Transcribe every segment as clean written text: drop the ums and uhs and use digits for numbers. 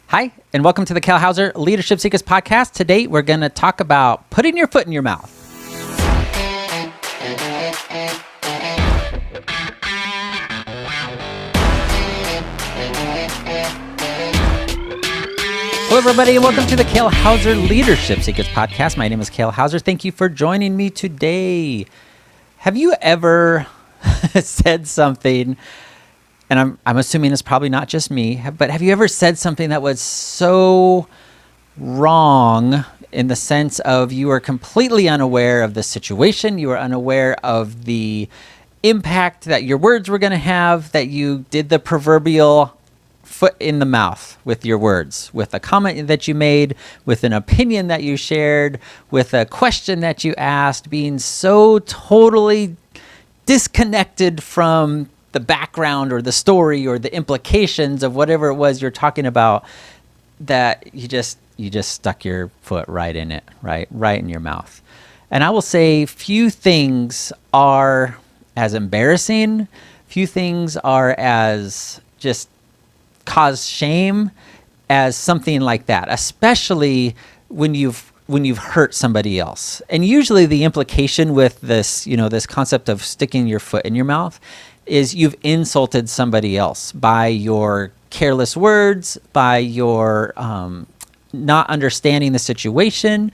Hi, and welcome to the Kale Houser Leadership Secrets podcast. Today, we're going to talk about putting your foot in your mouth. Hello, everybody, and welcome to the Kale Houser Leadership Secrets podcast. My name is Kale Houser. Thank you for joining me today. Have you ever said something, and I'm assuming it's probably not just me, but have you ever said something that was so wrong in the sense of you were completely unaware of the situation, you were unaware of the impact that your words were going to have, that you did the proverbial foot in the mouth with your words, with a comment that you made, with an opinion that you shared, with a question that you asked, being so totally disconnected from the background or the story or the implications of whatever it was you're talking about, that you just stuck your foot right in it, right in your mouth. And I will say few things are as embarrassing, few things are as just cause shame as something like that, especially when you've hurt somebody else. And usually the implication with this, this concept of sticking your foot in your mouth is you've insulted somebody else by your careless words, by your not understanding the situation.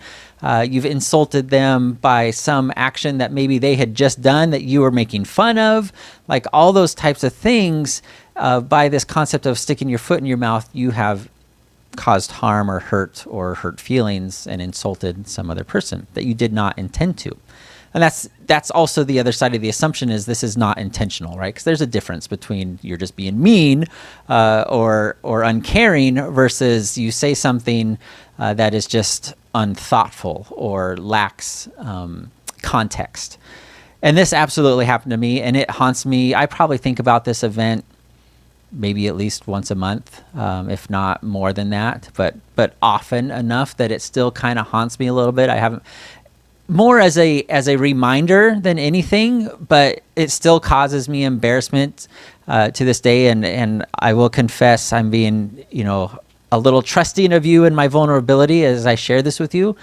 You've insulted them by some action that maybe they had just done that you were making fun of. Like all those types of things, by this concept of sticking your foot in your mouth, you have caused harm or hurt feelings and insulted some other person that you did not intend to. And that's also the other side of the assumption is this is not intentional, right? Because there's a difference between you're just being mean or uncaring versus you say something that is just unthoughtful or lacks context. And this absolutely happened to me, and it haunts me. I probably think about this event maybe at least once a month, if not more than that, but often enough that it still kind of haunts me a little bit. I haven't. More as a reminder than anything, but it still causes me embarrassment to this day. And I will confess I'm being, a little trusting of you and my vulnerability as I share this with you,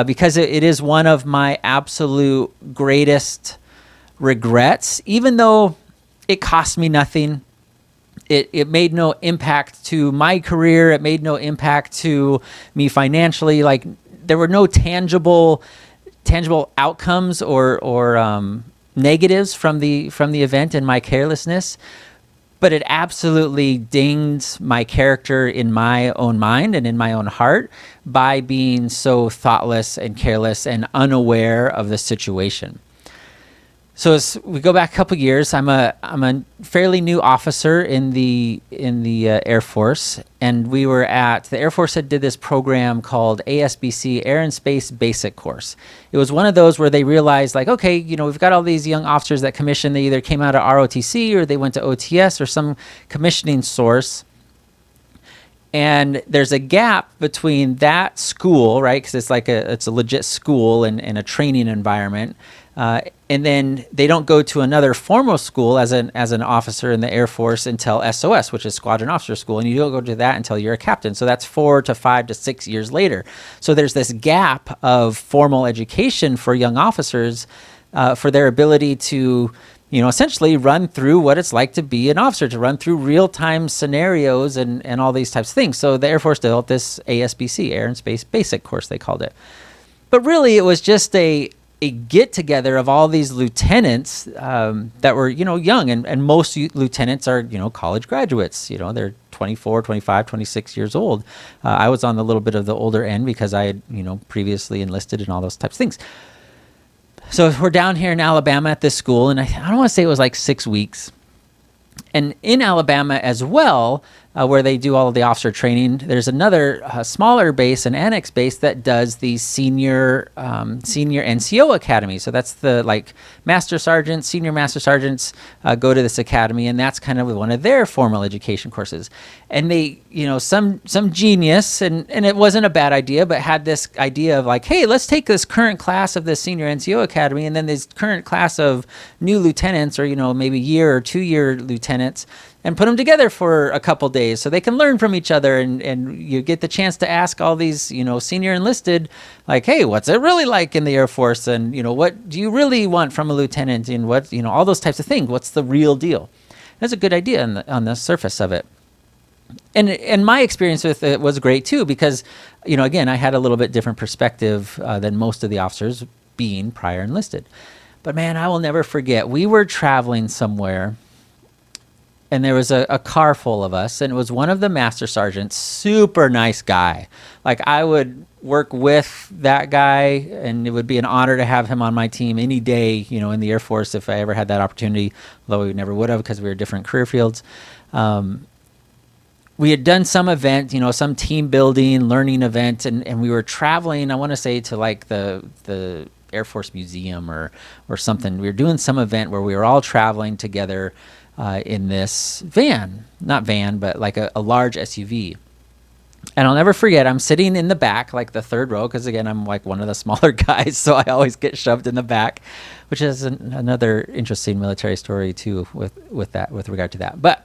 because it is one of my absolute greatest regrets, even though it cost me nothing. It made no impact to my career. It made no impact to me financially. Like there were no tangible outcomes or negatives from the event and my carelessness, but it absolutely dinged my character in my own mind and in my own heart by being so thoughtless and careless and unaware of the situation. So as we go back a couple years, I'm a fairly new officer in the Air Force, and we were the Air Force did this program called ASBC, Air and Space Basic Course. It was one of those where they realized, like, okay, we've got all these young officers that commission. They either came out of ROTC or they went to OTS or some commissioning source. And there's a gap between that school, right? Because it's a legit school and a training environment. And then they don't go to another formal school as an officer in the Air Force until SOS, which is Squadron Officer School, and you don't go to that until you're a captain. So that's 4 to 5 to 6 years later. So there's this gap of formal education for young officers for their ability to, essentially run through what it's like to be an officer, to run through real-time scenarios and all these types of things. So the Air Force developed this ASBC, Air and Space Basic Course, they called it. But really, it was just a get-together of all these lieutenants that were, young. And most lieutenants are, college graduates. They're 24, 25, 26 years old. I was on a little bit of the older end because I had, previously enlisted and all those types of things. So we're down here in Alabama at this school, and I don't want to say it was like 6 weeks. And in Alabama as well, where they do all of the officer training, there's another smaller base, an annex base that does the senior NCO academy. So that's the master sergeants, senior master sergeants go to this academy, and that's kind of one of their formal education courses. And they, some genius, and it wasn't a bad idea, but had this idea of hey, let's take this current class of this senior NCO academy, and then this current class of new lieutenants, or maybe year or 2 year lieutenants, and put them together for a couple days so they can learn from each other. And you get the chance to ask all these, senior enlisted, like, hey, what's it really like in the Air Force? And, what do you really want from a lieutenant? And what, all those types of things. What's the real deal? That's a good idea on the surface of it. And my experience with it was great too, because, again, I had a little bit different perspective than most of the officers being prior enlisted. But man, I will never forget, we were traveling somewhere and there was a car full of us, and it was one of the master sergeants, super nice guy. Like, I would work with that guy, and it would be an honor to have him on my team any day, in the Air Force if I ever had that opportunity, although we never would have because we were different career fields. We had done some event, some team building, learning event, and we were traveling, I want to say, to like the Air Force Museum or something. We were doing some event where we were all traveling together in this not van, but like a large SUV. And I'll never forget, I'm sitting in the back, like the third row, because again, I'm like one of the smaller guys, so I always get shoved in the back, which is another interesting military story too with regard to that.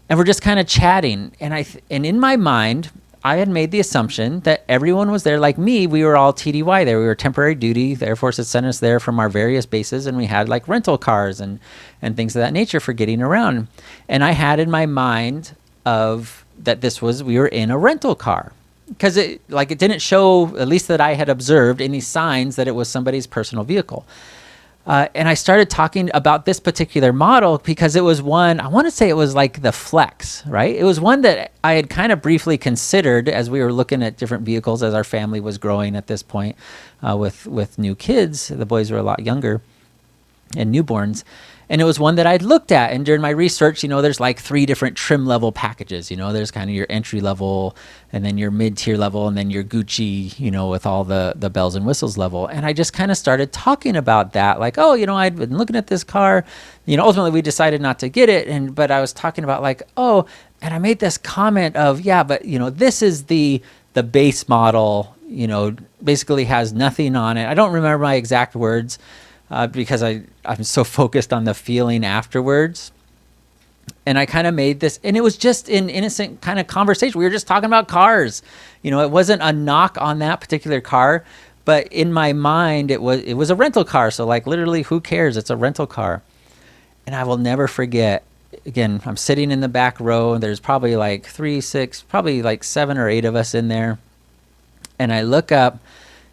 And we're just kind of chatting, and in my mind, I had made the assumption that everyone was there like me. We were all TDY there. We were temporary duty. The Air Force had sent us there from our various bases, and we had like rental cars and things of that nature for getting around. And I had in my mind that we were in a rental car, because it didn't show, at least that I had observed, any signs that it was somebody's personal vehicle. And I started talking about this particular model because it was one, I want to say it was like the Flex, right? It was one that I had kind of briefly considered as we were looking at different vehicles as our family was growing at this point with new kids. The boys were a lot younger and newborns. And it was one that I'd looked at. And during my research, there's like 3 different trim level packages. There's kind of your entry level, and then your mid-tier level, and then your Gucci, with all the bells and whistles level. And I just kind of started talking about that. Like, I'd been looking at this car. Ultimately we decided not to get it. But I was talking about like, and I made this comment of, but this is the base model, basically has nothing on it. I don't remember my exact words. Because I'm so focused on the feeling afterwards. And I kind of made this, and it was just an innocent kind of conversation. We were just talking about cars. It wasn't a knock on that particular car, but in my mind, it was a rental car. So like literally, who cares? It's a rental car. And I will never forget, again, I'm sitting in the back row, and there's probably like 7 or 8 of us in there. And I look up,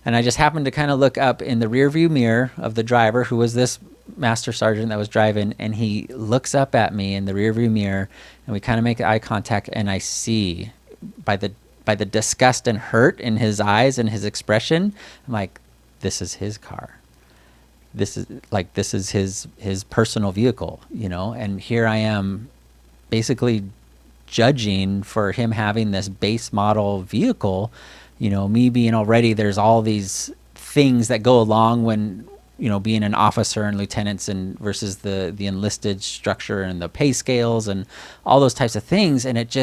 and I just happened to kind of look up in the rearview mirror of the driver, who was this master sergeant that was driving, and he looks up at me in the rearview mirror, and we kind of make eye contact, and I see by the disgust and hurt in his eyes and his expression, I'm like, this is his car. This is his personal vehicle, and here I am basically judging for him having this base model vehicle. Me being already, there's all these things that go along when, being an officer and lieutenants and versus the enlisted structure and the pay scales and all those types of things. And it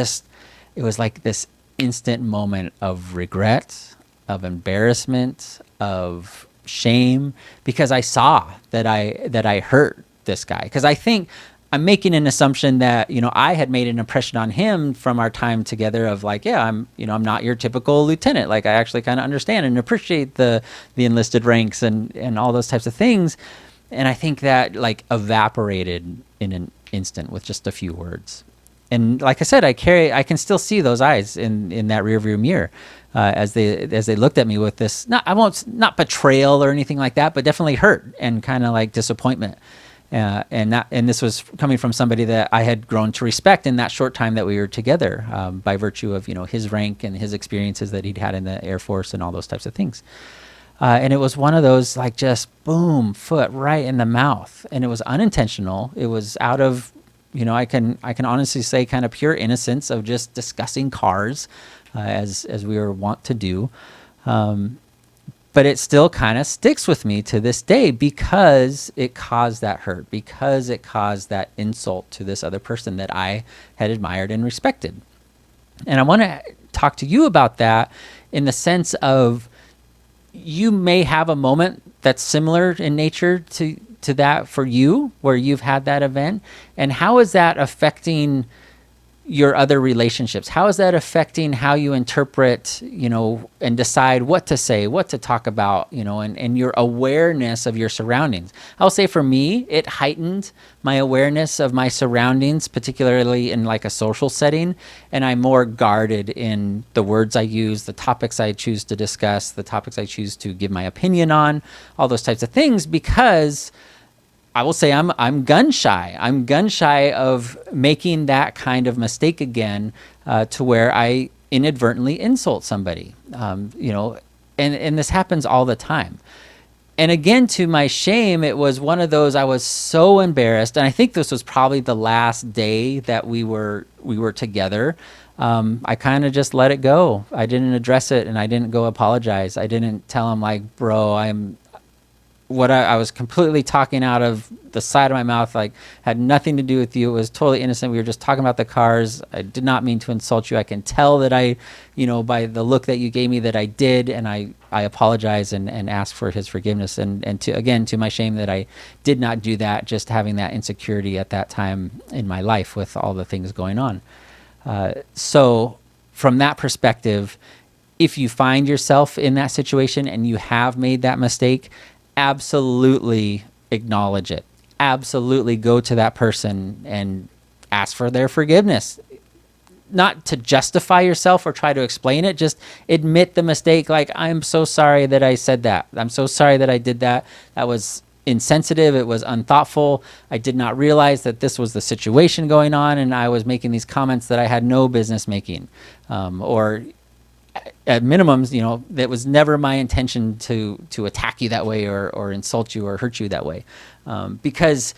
was like this instant moment of regret, of embarrassment, of shame, because I saw that I hurt this guy. Because I think I'm making an assumption that, I had made an impression on him from our time together of like, I'm not your typical lieutenant. Like, I actually kind of understand and appreciate the enlisted ranks and all those types of things. And I think that like evaporated in an instant with just a few words. And like I said, I can still see those eyes in that rearview mirror as they looked at me with this, not betrayal or anything like that, but definitely hurt and kind of like disappointment. And this was coming from somebody that I had grown to respect in that short time that we were together, by virtue of his rank and his experiences that he'd had in the Air Force and all those types of things. And it was one of those like just boom, foot right in the mouth, and it was unintentional. It was out of I can honestly say kind of pure innocence of just discussing cars, as we were wont to do. But it still kind of sticks with me to this day because it caused that hurt, because it caused that insult to this other person that I had admired and respected. And I want to talk to you about that in the sense of, you may have a moment that's similar in nature to to that for you, where you've had that event? And how is that affecting your other relationships? How is that affecting how you interpret, and decide what to say, what to talk about, and your awareness of your surroundings? I'll say for me, it heightened my awareness of my surroundings, particularly in like a social setting. And I'm more guarded in the words I use, the topics I choose to discuss, the topics I choose to give my opinion on, all those types of things, because I will say I'm gun shy. I'm gun shy of making that kind of mistake again, to where I inadvertently insult somebody. And this happens all the time. And again, to my shame, it was one of those, I was so embarrassed. And I think this was probably the last day that we were together. I kind of just let it go. I didn't address it, and I didn't go apologize. I didn't tell him like, bro, I was completely talking out of the side of my mouth, like had nothing to do with you. It was totally innocent. We were just talking about the cars. I did not mean to insult you. I can tell that by the look that you gave me, that I did. And I apologize and ask for his forgiveness. And to my shame, that I did not do that, just having that insecurity at that time in my life with all the things going on. So from that perspective, if you find yourself in that situation and you have made that mistake, absolutely acknowledge it. Absolutely go to that person and ask for their forgiveness. Not to justify yourself or try to explain it, just admit the mistake. Like, I'm so sorry that I said that. I'm so sorry that I did that. That was insensitive. It was unthoughtful. I did not realize that this was the situation going on, and I was making these comments that I had no business making. Or at minimums, that was never my intention to attack you that way or insult you or hurt you that way. Because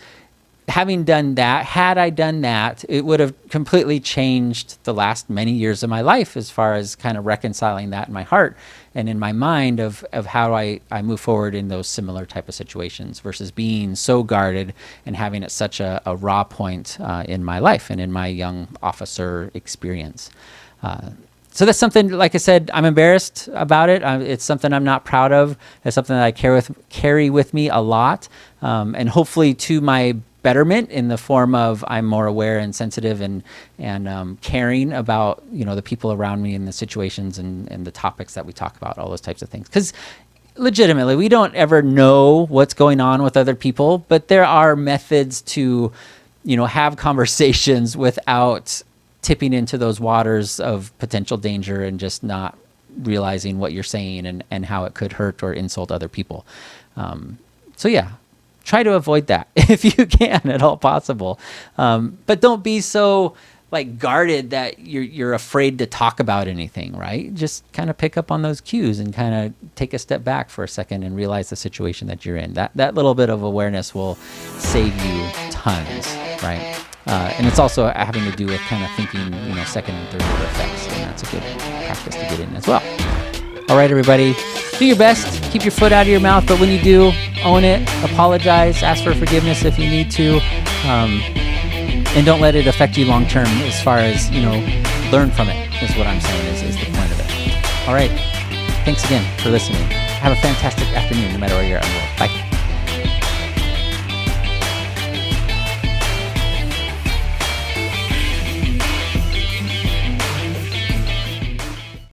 having done that, had I done that, it would have completely changed the last many years of my life, as far as kind of reconciling that in my heart and in my mind of how I move forward in those similar type of situations, versus being so guarded and having it such a raw point in my life and in my young officer experience. So that's something, like I said, I'm embarrassed about it. It's something I'm not proud of. It's something that I carry with me a lot, and hopefully to my betterment, in the form of I'm more aware and sensitive and caring about the people around me and the situations and the topics that we talk about, all those types of things. Because legitimately, we don't ever know what's going on with other people, but there are methods to have conversations without tipping into those waters of potential danger and just not realizing what you're saying and how it could hurt or insult other people. Try to avoid that if you can at all possible. But don't be so guarded that you're afraid to talk about anything, right? Just kind of pick up on those cues and kind of take a step back for a second and realize the situation that you're in. That little bit of awareness will save you tons, right? And it's also having to do with kind of thinking, second and third order effects, and that's a good practice to get in as well. All right, everybody, do your best. Keep your foot out of your mouth, but when you do, own it, apologize, ask for forgiveness if you need to, and don't let it affect you long term. As far as learn from it is what I'm saying is the point of it. All right, thanks again for listening. Have a fantastic afternoon, no matter where you're at in the world. Bye.